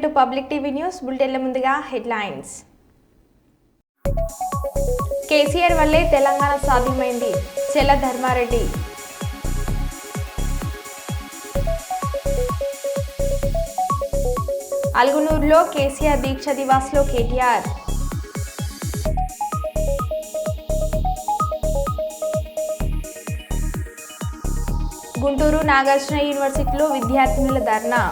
Welcome to public TV news బులెటిన్ల ముందుగా headlines. KCR వల్లే తెలంగాణ సాధ్యమైంది చెల్ల ధర్మారెడ్డి. అల్గునూరులో కేసీఆర్ దీక్ష దివాస్లో కేటీఆర్. గుంటూరు నాగార్జున యూనివర్సిటీలో విద్యార్థినుల ధర్నా.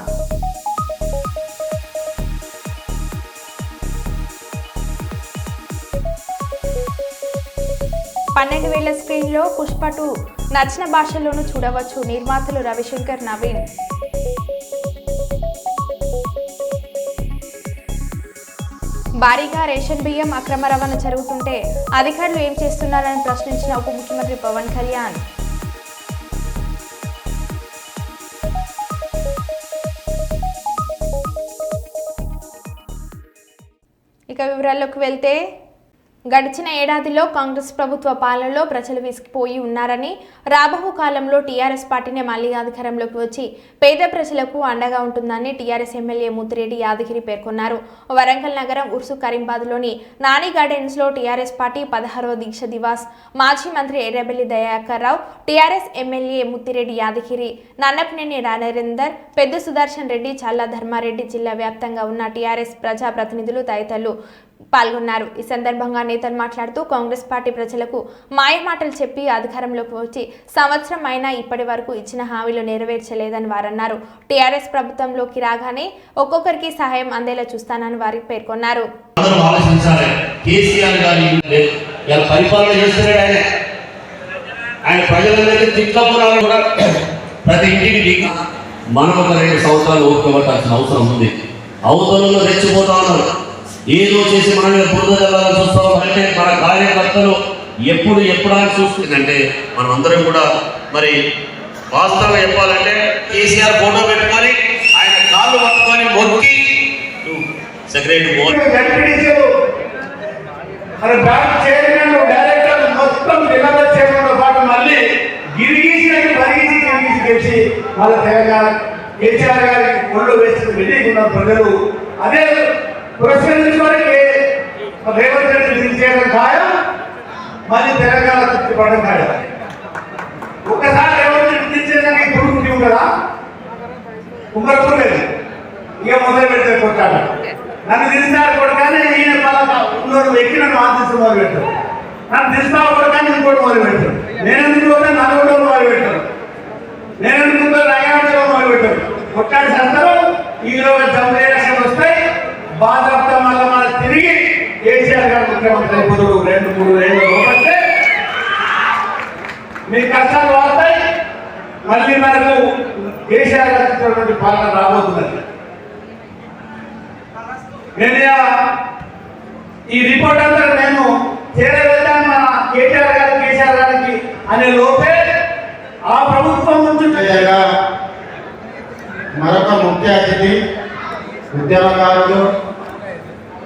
$12,000 స్క్రీన్లో పుష్ప 2 నచ్చిన భాషల్లోనూ చూడవచ్చు. నిర్మాతలు రవిశంకర్, నవీన్. భారీగా రేషన్ బియ్యం అక్రమ రవాణా జరుగుతుంటే అధికారులు ఏం చేస్తున్నారని ప్రశ్నించిన ఉప ముఖ్యమంత్రి పవన్ కళ్యాణ్. ఇక వివరాల్లోకి వెళ్తే, గడిచిన ఏడాదిలో కాంగ్రెస్ ప్రభుత్వ పాలనలో ప్రజలు విసిగిపోయి ఉన్నారని, రాబోయే కాలంలో టీఆర్ఎస్ పార్టీనే మళ్లీ అధికారంలోకి వచ్చి పేద ప్రజలకు అండగా ఉంటుందని టీఆర్ఎస్ ఎమ్మెల్యే ముత్తిరెడ్డి యాదగిరి పేర్కొన్నారు. వరంగల్ నగరం ఉర్సు కరీంబాద్లోని నాని గార్డెన్స్లో టీఆర్ఎస్ పార్టీ 16వ దీక్ష దివాస్ మాజీ మంత్రి ఎర్రబెల్లి దయాకర్ రావు, టీఆర్ఎస్ ఎమ్మెల్యే ముత్తిరెడ్డి యాదగిరి, నన్నపనేని నరేందర్, పెద్ద సుదర్శన్ రెడ్డి, చల్లా ధర్మారెడ్డి, జిల్లా వ్యాప్తంగా ఉన్న టీఆర్ఎస్ ప్రజాప్రతినిధులు తదితరులు పాల్గొన్నారు. ఈ సందర్భంగా నేతలు మాట్లాడుతూ, కాంగ్రెస్ పార్టీ ప్రజలకు మాయమాటలు చెప్పి అధికారంలోకి వచ్చి సంవత్సరం అయినా ఇప్పటి వరకు ఇచ్చిన హామీలు నెరవేర్చలేదని వారన్నారు. టీఆర్ఎస్ ప్రభుత్వంలోకి రాగానే ఒక్కొక్కరికి సహాయం అందేలా చూస్తానని వారు పేర్కొన్నారు. మనం ఒక 2 సంవత్సరాలు ఓపికపట్టాల్సిన అవసరం ఉంది. అవతలలో రెచ్చిపోతా ఉన్నారు. ఏదో చేసి మన మీద బురద జల్లాలని చూస్తాం అంటే మన కార్యకర్తలు ఎప్పుడు అని చూస్తుందంటే మనం అందరం కూడా మరి వాస్తవంగా చెప్పాలంటే కేసీఆర్ ఫోటో పెట్టుకొని ఆయన కాళ్ళు పట్టుకొని మొక్కి సెక్రటరీ మొత్తం చేయడంతో పాటు మళ్ళీ గెలిచి వాళ్ళ తెలంగాణ కేసీఆర్ గారికి ఒళ్ళు వేసి వెళ్ళికున్న ప్రజలు అదే పురస్కరించుకోవడానికి రేవంత్ రెడ్డి దించేయడం ఖాయం, మళ్ళీ తెలంగాణ తృప్తిపడడం ఖాయం. ఒక్కసారి రేవంత్ రెడ్డి దించేదానికి పురుగుంటి కదా కుమ్మరలేదు, ఇక మొదలు పెడితే కొట్టాడ. నన్ను దించారు కొడగానే ఈయన ఉన్నోడు ఎక్కి నన్ను ఆశిస్తూ మొదలు పెట్టారు. నన్ను దిస్తావు కొడగానే ఇంకోటి మొదలు పెట్టారు. నేనెందుకు పోతే నలుగురు మొదలు పెట్టారు. నేనెందుకు నయాలో మొదలు పెట్టారు. కొట్టాడి సందరూ ఈరోజు జంబేషన్ వస్తాయి. బాధ్యత మళ్ళీ మనం తిరిగి కేసీఆర్ గారు ముఖ్యమంత్రి అయిపోతాడు. 2-3 ఏళ్ళు లోపలితే మీ కష్టాలు వాడతాయి. మళ్ళీ మనకు కేసీఆర్ గారి పాలన రాబోతున్నది. నేను ఈ రిపోర్ట్ అంతా నేను చేరవేద్దాను మన కేసీఆర్ గారికి అనే లోపే ఆ ప్రభుత్వం నుంచి మరొక ముఖ్య అతిథి ఉద్యమకారులు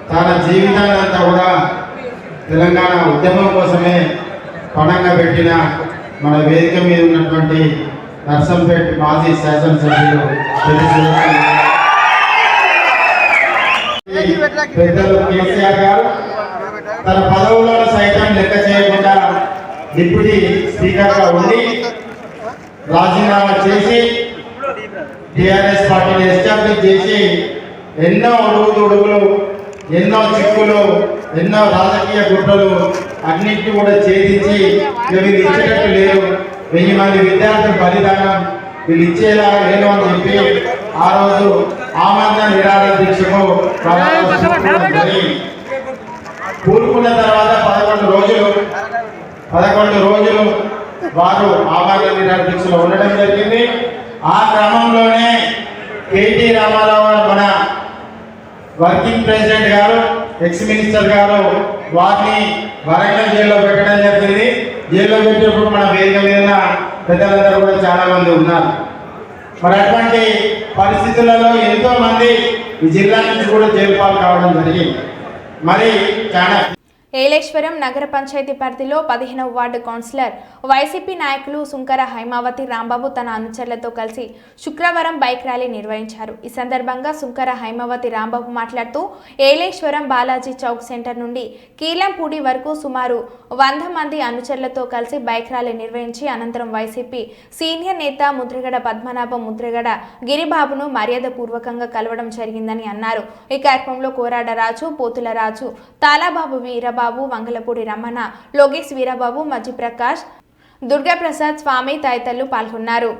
తన జీవితాన్ని అంతా కూడా తెలంగాణ ఉద్యమం కోసమే పణంగా పెట్టిన మన వేదిక మీద ఉన్నటువంటి నర్సంపేట మాజీ శాసనసభ్యులు పెద్దలు కేసీఆర్ గారు తన పదవులను సైతం లెక్క చేయకుండా డిప్యూటీ స్పీకర్గా ఉండి రాజీనామా చేసి టీఆర్ఎస్ పార్టీని ఎస్టాబ్లిష్ చేసి ఎన్నో అడుగులు, ఎన్నో చిక్కులు, ఎన్నో రాజకీయ గుట్టలు అన్నింటినీ కూడా ఛేదించి వీళ్ళు ఇచ్చేటట్టు లేదు, 1000 మంది విద్యార్థుల బలిదానం వీళ్ళు ఇచ్చేలా లేదు అని చెప్పి ఆ రోజు ఆమరణ నిరాహార దీక్షకు కూరుకున్న తర్వాత 11 రోజులు వారు ఆమరణ నిరాహార దీక్షలో ఉండడం జరిగింది. ఆ క్రమంలోనే కేటీ రామారావు మన వర్కింగ్ ప్రెసిడెంట్ గారు, ఎక్స్ మినిస్టర్ గారు వారిని వరంగల్ జైల్లో పెట్టడం జరిగింది. జైల్లో పెట్టినప్పుడు మన వేదిక మీద పెద్దలందరూ కూడా చాలా మంది ఉన్నారు. మరి అటువంటి పరిస్థితులలో ఎంతో మంది ఈ జిల్లా నుంచి కూడా జైలు పాలు కావడం జరిగింది. మరి చాలా ఏలేశ్వరం నగర పంచాయతీ పరిధిలో 15వ వార్డు కౌన్సిలర్ వైసీపీ నాయకులు సుంకర హైమావతి రాంబాబు తన అనుచరులతో కలిసి శుక్రవారం బైక్ ర్యాలీ నిర్వహించారు. ఈ సందర్భంగా సుంకర హైమావతి రాంబాబు మాట్లాడుతూ ఏలేశ్వరం బాలాజీ చౌక్ సెంటర్ నుండి కీలంపూడి వరకు సుమారు 100 మంది అనుచరులతో కలిసి బైక్ ర్యాలీ నిర్వహించి అనంతరం వైసీపీ సీనియర్ నేత ముద్రగడ పద్మనాభం ముద్రగడ గిరిబాబును మర్యాదపూర్వకంగా కలవడం జరిగిందని అన్నారు. ఈ కార్యక్రమంలో కోరాడ రాజు, పోతుల రాజు, తాలాబాబు వీరబాబు, వంగలపూడి రమణ, లోగేష్ వీరబాబు, మజ్జి ప్రకాష్, దుర్గాప్రసాద్ స్వామి తదితరులు పాల్గొన్నారు.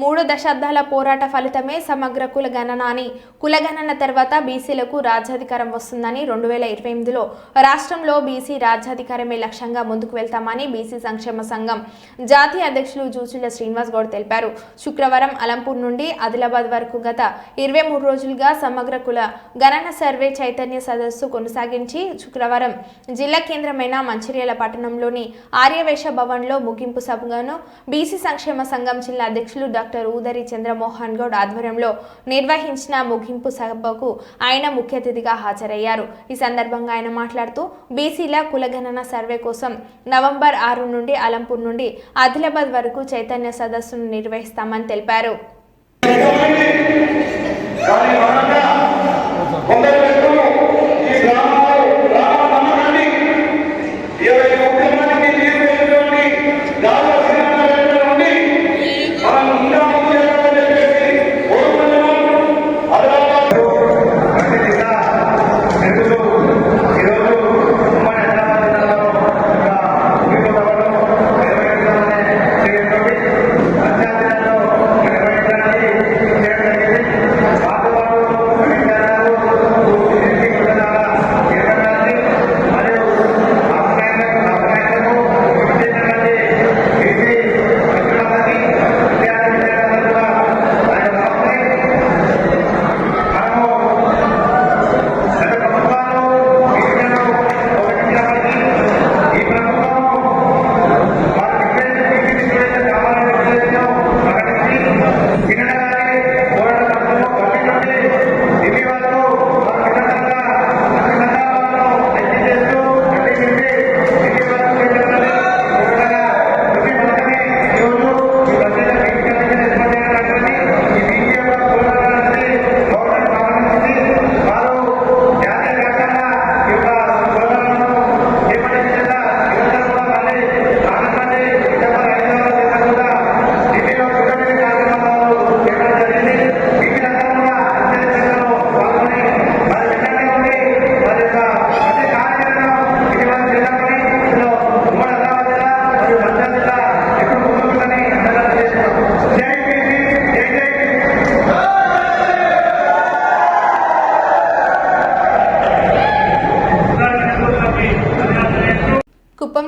మూడు దశాబ్దాల పోరాట ఫలితమే సమగ్ర కులగణన అని, కులగణన తర్వాత బీసీలకు రాజ్యాధికారం వస్తుందని, 2028లో రాష్ట్రంలో బీసీ రాజ్యాధికారమే లక్ష్యంగా ముందుకు వెళ్తామని బీసీ సంక్షేమ సంఘం జాతీయ అధ్యక్షులు జూచుల శ్రీనివాస్ గౌడ్ తెలిపారు. శుక్రవారం అలంపూర్ నుండి ఆదిలాబాద్ వరకు గత 23 రోజులుగా సమగ్ర కుల గణన సర్వే చైతన్య సదస్సు కొనసాగించి శుక్రవారం జిల్లా కేంద్రమైన మంచిర్యాల పట్టణంలోని ఆర్యవేశ భవన్లో ముగింపు సభను బీసీ సంక్షేమ సంఘం జిల్లా అధ్యక్షులు డాక్టర్ ఊదరి చంద్రమోహన్ గౌడ్ ఆధ్వర్యంలో నిర్వహించిన ముగింపు సభకు ఆయన ముఖ్య అతిథిగా హాజరయ్యారు. ఈ సందర్భంగా ఆయన మాట్లాడుతూ బీసీల కులగణన సర్వే కోసం నవంబర్ 6 నుండి అలంపూర్ నుండి ఆదిలాబాద్ వరకు చైతన్య సదస్సును నిర్వహిస్తామని తెలిపారు.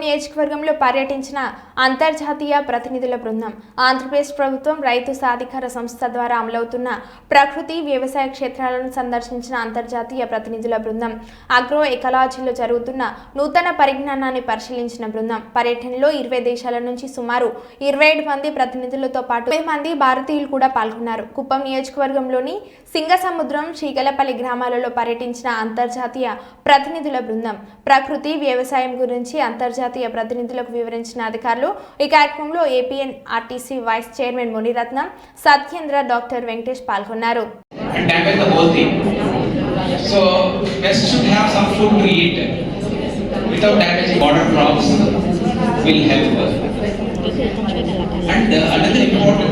నియోజకవర్గంలో పర్యటించిన అంతర్జాతీయ ప్రతినిధుల బృందం. ఆంధ్రప్రదేశ్ ప్రభుత్వం రైతు సాధికార సంస్థ ద్వారా అమలవుతున్న ప్రకృతి వ్యవసాయ క్షేత్రాలను సందర్శించిన అంతర్జాతీయ ప్రతినిధుల బృందం. అగ్రో ఎకాలజీలో జరుగుతున్న నూతన పరిజ్ఞానాన్ని పరిశీలించిన బృందం పర్యటనలో 20 దేశాల నుంచి సుమారు 27 మంది ప్రతినిధులతో పాటు 10 మంది భారతీయులు కూడా పాల్గొన్నారు. కుప్పం నియోజకవర్గంలోని సింగసముద్రం, చీగలపల్లి గ్రామాలలో పర్యటించిన అంతర్జాతీయ ప్రతినిధుల బృందం ప్రకృతి వ్యవసాయం గురించి అంతర్జాతీయ ప్రతినిధులకు వివరించిన అధికారులు ఈ కార్యక్రమంలో APNRTC vice chairman Muniratnam, Satyendra, doctor Venkatesh పాల్గొన్నారు. So pests should have some food to eat without damaging border crops will help us. And another important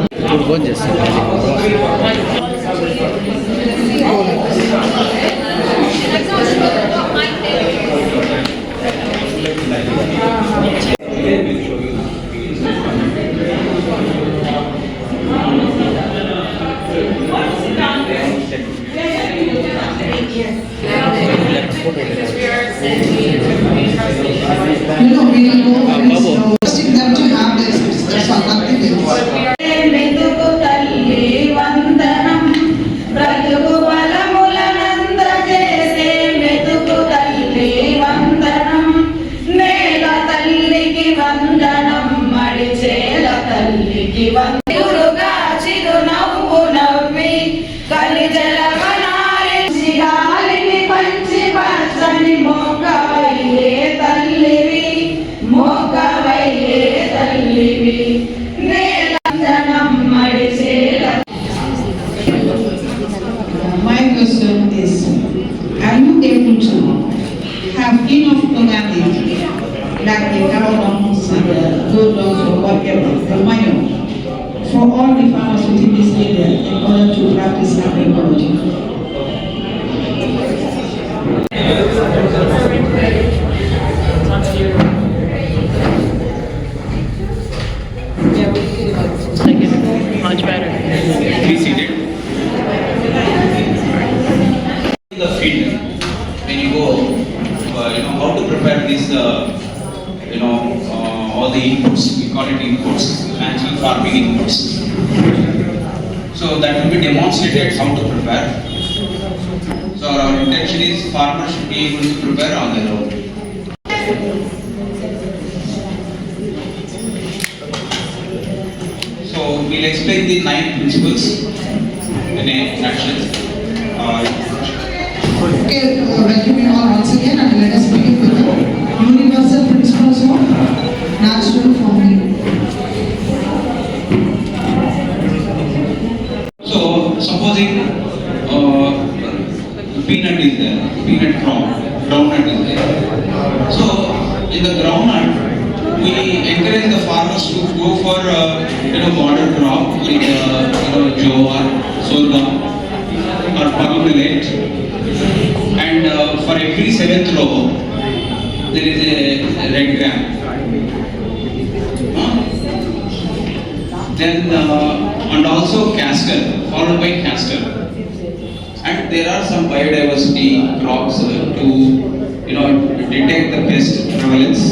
requesting them to have this. That's all. Nothing else. My question is, are you able to have enough organic, like the cow dungs and the goat dungs or whatever, the manure, for all the farmers within this area in order to practice agroecology? Much better. be seated. In the field, when you go, how to prepare this, all the inputs, we call it inputs, natural farming inputs. So that will be demonstrated how to prepare. So our intention is farmers should be able to prepare on their own. So we'll explain the 9 principles in a nutshell. Okay, welcome you all once again and let us begin with the universal principles of natural farming. So supposing peanut is there, peanut groundnut is there. So in the groundnut, we encourage the farmers to go for border crop like jowar, sorghum or palm millet, and for every 7th row there is a red gram. Then and also castor, followed by castor. And there are some biodiversity crops to detect the pest prevalence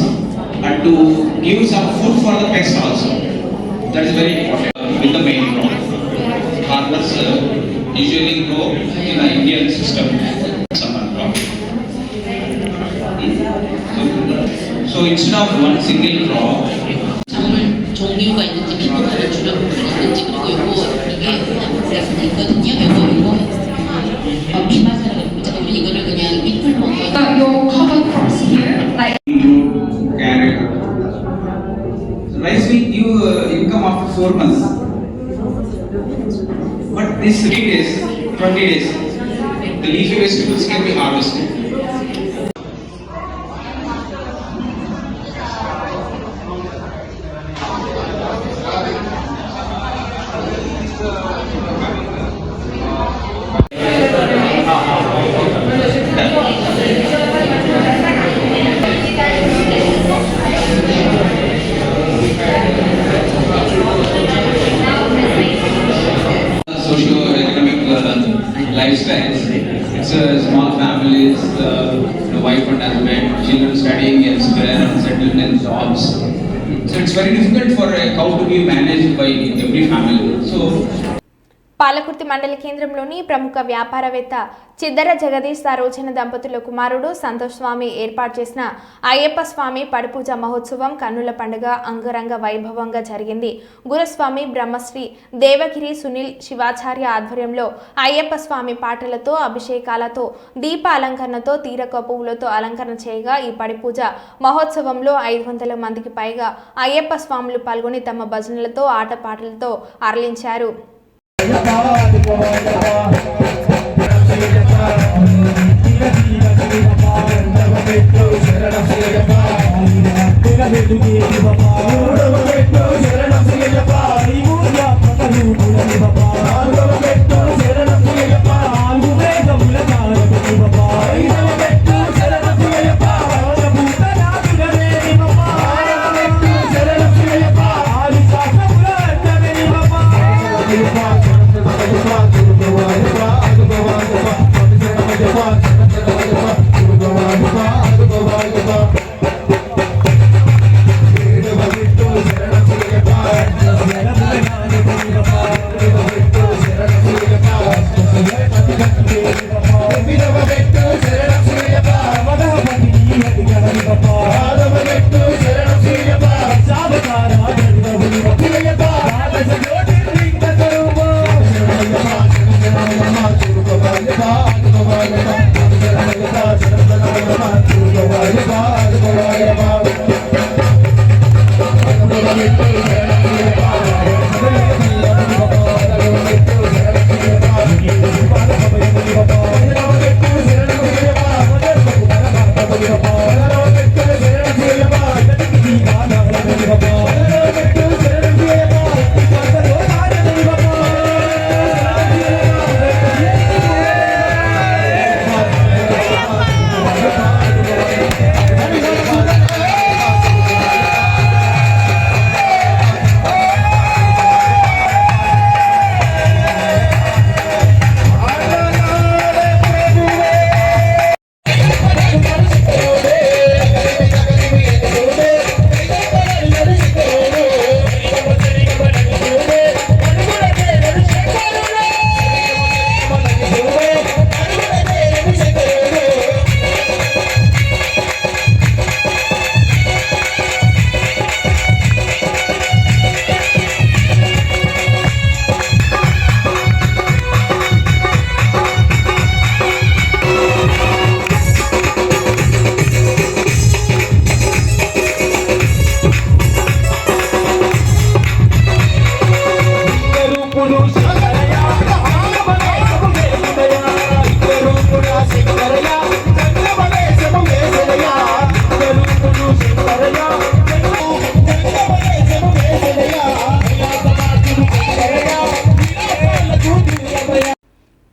and to give some food for the pest also. That is very important with the main crop. Farmers usually grow in the Indian system summer crop. So instead of one single crop, 종류가 있는지 비법을 줄여보고 있는지 그리고 이게 레슨이 있거든요. 비마사라고 있고 이거를 그냥 잎을 먹어요. Your cover crops here, like carrot. Rice will give income after 4 months. But this 3 days, 20 days, the leafy vegetables can be harvested. Socio-economic lifestyles, It's a small families, wife and husband, children studying elsewhere and settled in jobs. So it's very difficult for a cow to be managed by every family. So Palakurthi మండల కేంద్రంలోని ప్రముఖ వ్యాపారవేత్త చిద్దర జగదీష్ సరోజన దంపతుల కుమారుడు సంతోష్ స్వామి ఏర్పాటు చేసిన అయ్యప్ప స్వామి పడిపూజ మహోత్సవం కన్నుల పండుగ అంగరంగ వైభవంగా జరిగింది. గురుస్వామి బ్రహ్మశ్రీ దేవగిరి సునీల్ శివాచార్య ఆధ్వర్యంలో అయ్యప్ప స్వామి పాటలతో అభిషేకాలతో దీప అలంకరణతో తీరక పువ్వులతో అలంకరణ చేయగా ఈ పడిపూజ మహోత్సవంలో 500 మందికి పైగా అయ్యప్ప స్వాములు పాల్గొని తమ భజనలతో ఆటపాటలతో అరలించారు.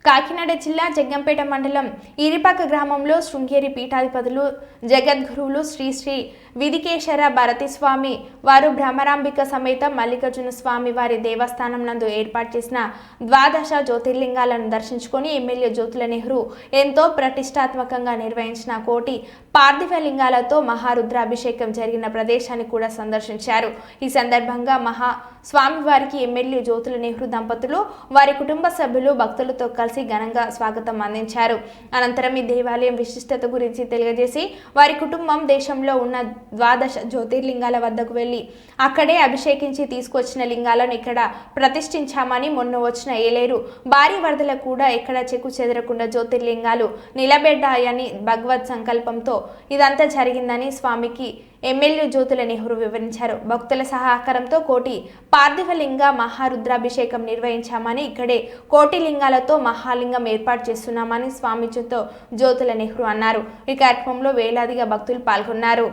కాకినాడ జిల్లా జగ్గంపేట మండలం ఈరిపాక గ్రామంలో శృంగేరి పీఠాధిపతులు జగద్గురువులు శ్రీ శ్రీ విదికేశ్వర భారతీస్వామి వారు భ్రమరాంబిక సమేత మల్లికార్జున స్వామి వారి దేవస్థానం నందు ఏర్పాటు చేసిన ద్వాదశ జ్యోతిర్లింగాలను దర్శించుకొని ఎమ్మెల్యే జ్యోతుల నెహ్రూ ఎంతో ప్రతిష్టాత్మకంగా నిర్వహించిన కోటి పార్థివ లింగాలతో మహారుద్రాభిషేకం జరిగిన ప్రదేశాన్ని కూడా సందర్శించారు. ఈ సందర్భంగా స్వామివారికి ఎమ్మెల్యే జ్యోతుల నెహ్రూ దంపతులు వారి కుటుంబ సభ్యులు భక్తులతో కలిసి ఘనంగా స్వాగతం అందించారు. అనంతరం ఈ దేవాలయం విశిష్టత గురించి తెలియజేసి వారి కుటుంబం దేశంలో ఉన్న ద్వాదశ జ్యోతిర్లింగాల వద్దకు వెళ్లి అక్కడే అభిషేకించి తీసుకొచ్చిన లింగాలను ఇక్కడ ప్రతిష్ఠించామని, మొన్న వచ్చిన ఏలేరు భారీ వరదలకు కూడా ఎక్కడ చెక్కు చెదరకుండా జ్యోతిర్లింగాలు నిలబెడ్డాయని భగవత్ సంకల్పంతో ఇదంతా జరిగిందని స్వామికి ఎమ్మెల్యే జ్యోతుల నెహ్రూ వివరించారు. భక్తుల సహకారంతో కోటి పార్థివలింగ మహారుద్రాభిషేకం నిర్వహించామని, ఇక్కడే కోటి లింగాలతో మహాలింగం ఏర్పాటు చేస్తున్నామని స్వామితో జ్యోతుల నెహ్రూ అన్నారు. ఈ కార్యక్రమంలో వేలాదిగా భక్తులు పాల్గొన్నారు.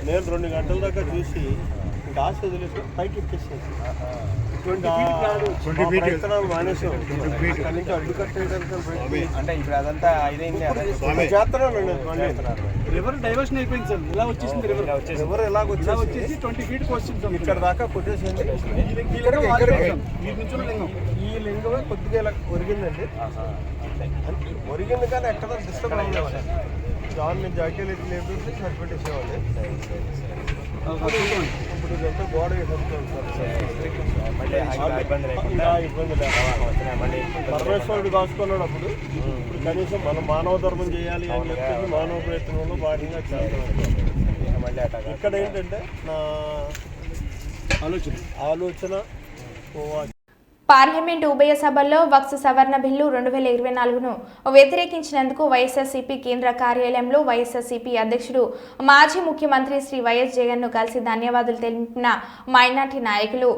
నేను 2 గంటల దాకా చూసి ఇంకా ఆశ వదిలేసి పైకి ఎక్కేసేసి మానేసాం. అక్కడి నుంచి అడ్డు కట్టేయడానికి అంటే ఇప్పుడు అదంతా ఇదైంది చేస్తున్నాను. రివర్ డైవర్షన్ అయిపోయింది సార్. ఇలా వచ్చేసింది రివర్ వచ్చేసి 20 feet వచ్చింది సార్. ఇక్కడ దాకా కొట్టేసింది. ఈ నుంచి లింగం, ఈ లింగమే కొద్దిగా ఇలా ఒరిగిందండి. ఒరిగింది కానీ ఎక్కడ డిస్టర్బ్ అవ్వలేదు. దాన్ని జాకీలు ఎట్టి లేకపోతే సరిపెట్టేసేవాళ్ళు. ఇప్పుడు ఇదంతా గోడ పరమేశ్వరుడు దాచుకున్నాడు అప్పుడు. ఇప్పుడు కనీసం మనం మానవ ధర్మం చేయాలి అని చెప్పేసి మానవ ప్రయత్నంలో భాగంగా చేస్తాం. ఇక్కడ ఏంటంటే నా ఆలోచన పార్లమెంట్ ఉభయ సభల్లో వక్ఫ్ సవరణ బిల్లు 2024ను వ్యతిరేకించినందుకు వైఎస్ఆర్సీపీ కేంద్ర కార్యాలయంలో వైఎస్ఆర్సీపీ అధ్యక్షుడు మాజీ ముఖ్యమంత్రి శ్రీ వైఎస్ జగన్ను కలిసి ధన్యవాదాలు తెలిపిన మైనార్టీ నాయకులు.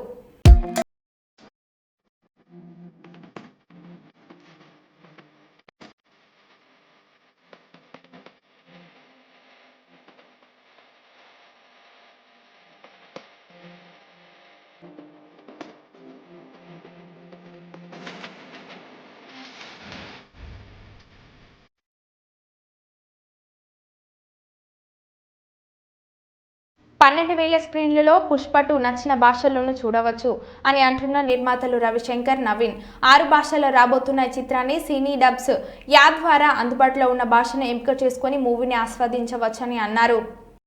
$12,000 స్క్రీన్లలో పుష్ప 2 నచ్చిన భాషల్లోనూ చూడవచ్చు అని అంటున్న నిర్మాతలు రవిశంకర్, నవీన్. 6 భాషల్లో రాబోతున్న ఈ చిత్రాన్ని సినీ డబ్స్ యాప్ ద్వారా అందుబాటులో ఉన్న భాషను ఎంపిక చేసుకుని మూవీని ఆస్వాదించవచ్చని అన్నారు.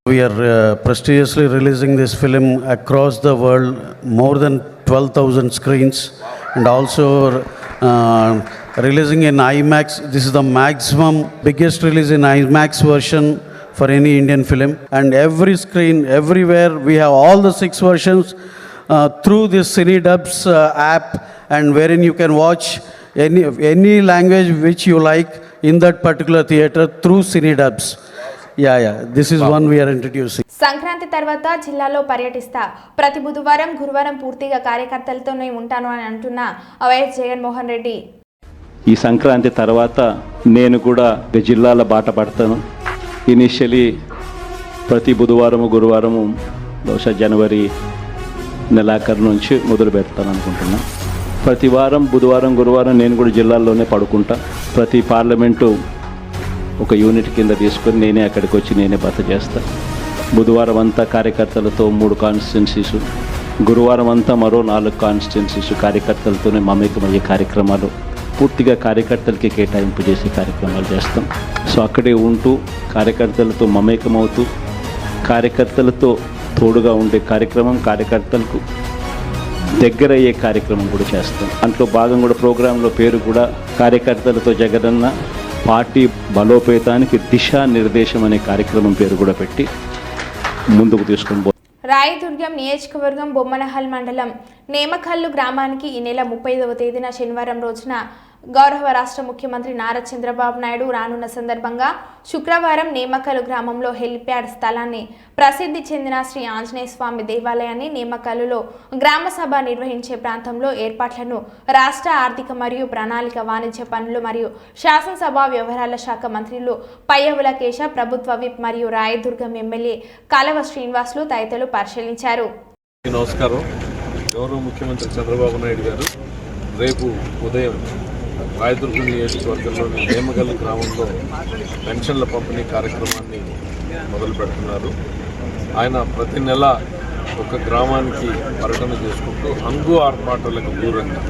We are prestigiously releasing this film across the world, more than 12,000 screens, and also releasing in IMAX. This is the maximum biggest release in IMAX version for any Indian film, and every screen everywhere we have all the 6 versions through this CineDubs app, and wherein you can watch any language which you like in that particular theater through CineDubs. Yeah, this is one we are introducing. Sankranti తర్వాత జిల్లాలో పర్యటిస్తా. ప్రతి బుధవారం గురువారం పూర్తిగా కార్యకర్తలతోనే ఉంటాను అని అంటున్న YS Jaganmohan Reddy. ఈ సంక్రాంతి తర్వాత నేను కూడా జిల్లాల బాట పడతాను. ఇనిషియలీ ప్రతి బుధవారము గురువారము బహుశా జనవరి నెలాఖరు నుంచి మొదలు పెడతాను అనుకుంటున్నా. ప్రతి వారం బుధవారం గురువారం నేను కూడా జిల్లాల్లోనే పడుకుంటా. ప్రతి పార్లమెంటు ఒక యూనిట్ కింద తీసుకొని నేనే అక్కడికి వచ్చి నేనే బస చేస్తాను. బుధవారం అంతా కార్యకర్తలతో 3 కాన్స్టిట్యున్సీసు, గురువారం అంతా మరో 4 కాన్స్టిట్యున్సీసు కార్యకర్తలతోనే మమేకమయ్యే కార్యక్రమాలు, పూర్తిగా కార్యకర్తలకి కేటాయింపు చేసే కార్యక్రమాలు చేస్తాం. సో అక్కడే ఉంటూ కార్యకర్తలతో మమేకమవుతూ కార్యకర్తలతో తోడుగా ఉండే కార్యక్రమం, కార్యకర్తలకు దగ్గరయ్యే కార్యక్రమం కూడా చేస్తాం. దాంట్లో భాగం కూడా ప్రోగ్రాంలో పేరు కూడా కార్యకర్తలతో జగనన్న పార్టీ బలోపేతానికి దిశా నిర్దేశం అనే కార్యక్రమం పేరు కూడా పెట్టి ముందుకు తీసుకొని రాయదుర్గం నియోజకవర్గం బొమ్మనహల్ మండలం నేమకల్లు గ్రామానికి ఈ నెల 35వ తేదీన శనివారం రోజున గౌరవ రాష్ట్ర ముఖ్యమంత్రి నారా చంద్రబాబు నాయుడు రానున్న సందర్భంగా శుక్రవారం నేమకల్లు గ్రామంలో హెలిప్యాడ్ స్థలాన్ని ప్రసిద్ధి చెందిన శ్రీ ఆంజనేయ స్వామి దేవాలయాన్ని నేమకల్లులో గ్రామ సభ నిర్వహించే ప్రాంతంలో ఏర్పాట్లను రాష్ట్ర ఆర్థిక మరియు ప్రణాళిక వాణిజ్య పనులు మరియు శాసనసభ వ్యవహారాల శాఖ మంత్రులు పయ్యవుల కేశ, ప్రభుత్వ విప్ మరియు రాయదుర్గం ఎమ్మెల్యే కలవ శ్రీనివాసులు తదితరులు పరిశీలించారు. నమస్కారం. గౌరవ ముఖ్యమంత్రి చంద్రబాబు నాయుడు గారు రేపు ఉదయం రాయదుర్గం నియోజకవర్గంలోని నేమగల్లు గ్రామంలో పెన్షన్ల పంపిణీ కార్యక్రమాన్ని మొదలు పెడుతున్నారు. ఆయన ప్రతి నెల ఒక గ్రామానికి పర్యటన చేసుకుంటూ హంగు ఆర్పాటాలకు దూరంగా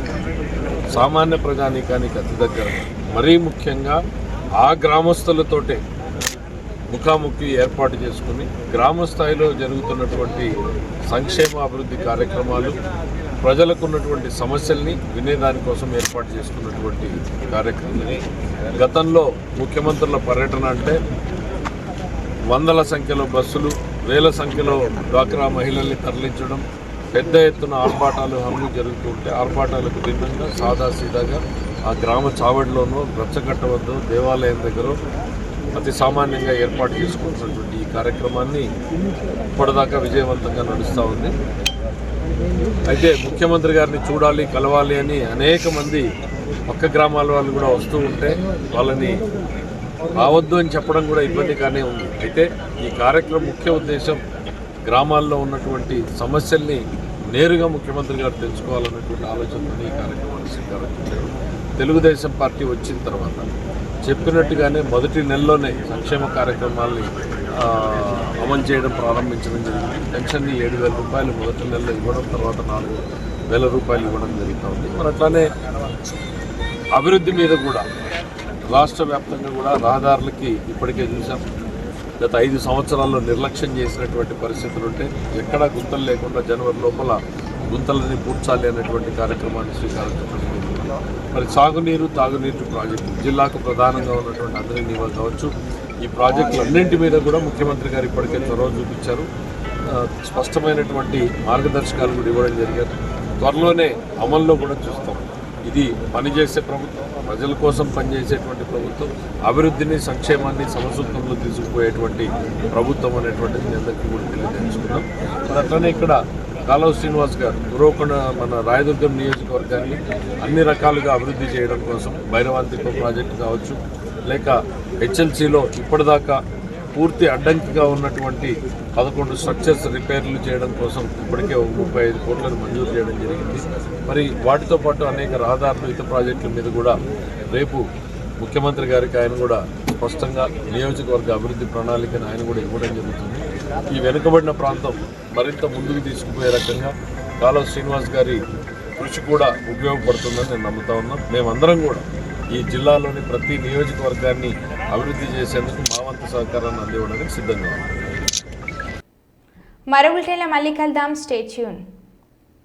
సామాన్య ప్రజానీకానికి అతి దగ్గర, మరీ ముఖ్యంగా ఆ గ్రామస్తులతోటే ముఖాముఖి ఏర్పాటు చేసుకుని గ్రామ స్థాయిలో జరుగుతున్నటువంటి సంక్షేమ అభివృద్ధి కార్యక్రమాలు, ప్రజలకు ఉన్నటువంటి సమస్యల్ని వినేదానికోసం ఏర్పాటు చేసుకున్నటువంటి కార్యక్రమాన్ని గతంలో ముఖ్యమంత్రుల పర్యటన అంటే వందల సంఖ్యలో బస్సులు, వేల సంఖ్యలో డ్వాక్రా మహిళల్ని తరలించడం, పెద్ద ఎత్తున ఆర్భాటాలు హంగు జరుగుతూ ఉంటే ఆర్భాటాలకు భిన్నంగా సాదాసీదాగా ఆ గ్రామ చావడిలోనూ, రచ్చగట్ట వద్ద, దేవాలయం దగ్గర అతి సామాన్యంగా ఏర్పాటు చేసుకుంటున్నటువంటి ఈ కార్యక్రమాన్ని ఇప్పటిదాకా విజయవంతంగా నడుస్తూ ఉంది. అయితే ముఖ్యమంత్రి గారిని చూడాలి, కలవాలి అని అనేక మంది పక్క గ్రామాల వాళ్ళు కూడా వస్తూ ఉంటే వాళ్ళని రావద్దు అని చెప్పడం కూడా ఇబ్బందిగానే ఉంది. అయితే ఈ కార్యక్రమం ముఖ్య ఉద్దేశం గ్రామాల్లో ఉన్నటువంటి సమస్యల్ని నేరుగా ముఖ్యమంత్రి గారు తెలుసుకోవాలన్నటువంటి ఆలోచనతో ఈ కార్యక్రమాన్ని శ్రీకారం చుట్టారు. తెలుగుదేశం పార్టీ వచ్చిన తర్వాత చెప్పినట్టుగానే మొదటి నెలలోనే సంక్షేమ కార్యక్రమాల్ని అమలు చేయడం ప్రారంభించడం జరిగింది. పెన్షన్ని 7,000 రూపాయలు మొదటి నెలలో ఇవ్వడం, తర్వాత 4,000 రూపాయలు ఇవ్వడం జరుగుతుంది. మరి అట్లానే అభివృద్ధి మీద కూడా రాష్ట్ర వ్యాప్తంగా కూడా రహదారులకి ఇప్పటికే చూసాం. గత 5 సంవత్సరాల్లో నిర్లక్ష్యం చేసినటువంటి పరిస్థితులు ఉంటే ఎక్కడా గుంతలు లేకుండా జనవరి లోపల గుంతలని పూడ్చాలి అనేటువంటి కార్యక్రమాన్ని శ్రీకారం చుట్టడం. మరి సాగునీరు, తాగునీరు ప్రాజెక్టు జిల్లాకు ప్రధానంగా ఉన్నటువంటి అందరి నీవా కావచ్చు, ఈ ప్రాజెక్టులన్నింటి మీద కూడా ముఖ్యమంత్రి గారు ఇప్పటికే చొరవ చూపించారు. స్పష్టమైనటువంటి మార్గదర్శకాలు కూడా ఇవ్వడం జరిగారు. త్వరలోనే అమల్లో కూడా చూస్తాం. ఇది పనిచేసే ప్రభుత్వం, ప్రజల కోసం పనిచేసేటువంటి ప్రభుత్వం, అభివృద్ధిని, సంక్షేమాన్ని సమసూత్రంలో తీసుకుపోయేటువంటి ప్రభుత్వం అనేటువంటిది మీ అందరికీ కూడా తెలియజేసుకున్నాం. మరి అట్లనే ఇక్కడ కాలువ శ్రీనివాస్ గారు ఉరవకొండ మన రాయదుర్గం నియోజకవర్గాన్ని అన్ని రకాలుగా అభివృద్ధి చేయడం కోసం భైరవాంతికో ప్రాజెక్టు కావచ్చు, లేక హెచ్ఎల్సీలో ఇప్పటిదాకా పూర్తి అడ్డంకిగా ఉన్నటువంటి 11 స్ట్రక్చర్స్ రిపేర్లు చేయడం కోసం ఇప్పటికే 35 కోట్లను మంజూరు చేయడం జరిగింది. మరి వాటితో పాటు అనేక రహదారులు, ఇతర ప్రాజెక్టుల మీద కూడా రేపు ముఖ్యమంత్రి గారికి ఆయన కూడా స్పష్టంగా నియోజకవర్గ అభివృద్ధి ప్రణాళికను ఆయన కూడా ఇవ్వడం జరుగుతుంది. ఈ వెనుకబడిన ప్రాంతం మరింత ముందుకు తీసుకుపోయే రకంగా కాలువ శ్రీనివాస్ గారి కృషి కూడా ఉపయోగపడుతుందని నేను నమ్ముతా ఉన్నాం. మేమందరం కూడా ఈ జిల్లాలోని ప్రతి నియోజకవర్గాన్ని అభివృద్ధి చేసేందుకు మా వంతు సహకారాన్ని అందివ్వడానికి సిద్ధంగా ఉన్నాం. మరో బులెటిన్లో మళ్ళీ కలుద్దాం. Stay tune.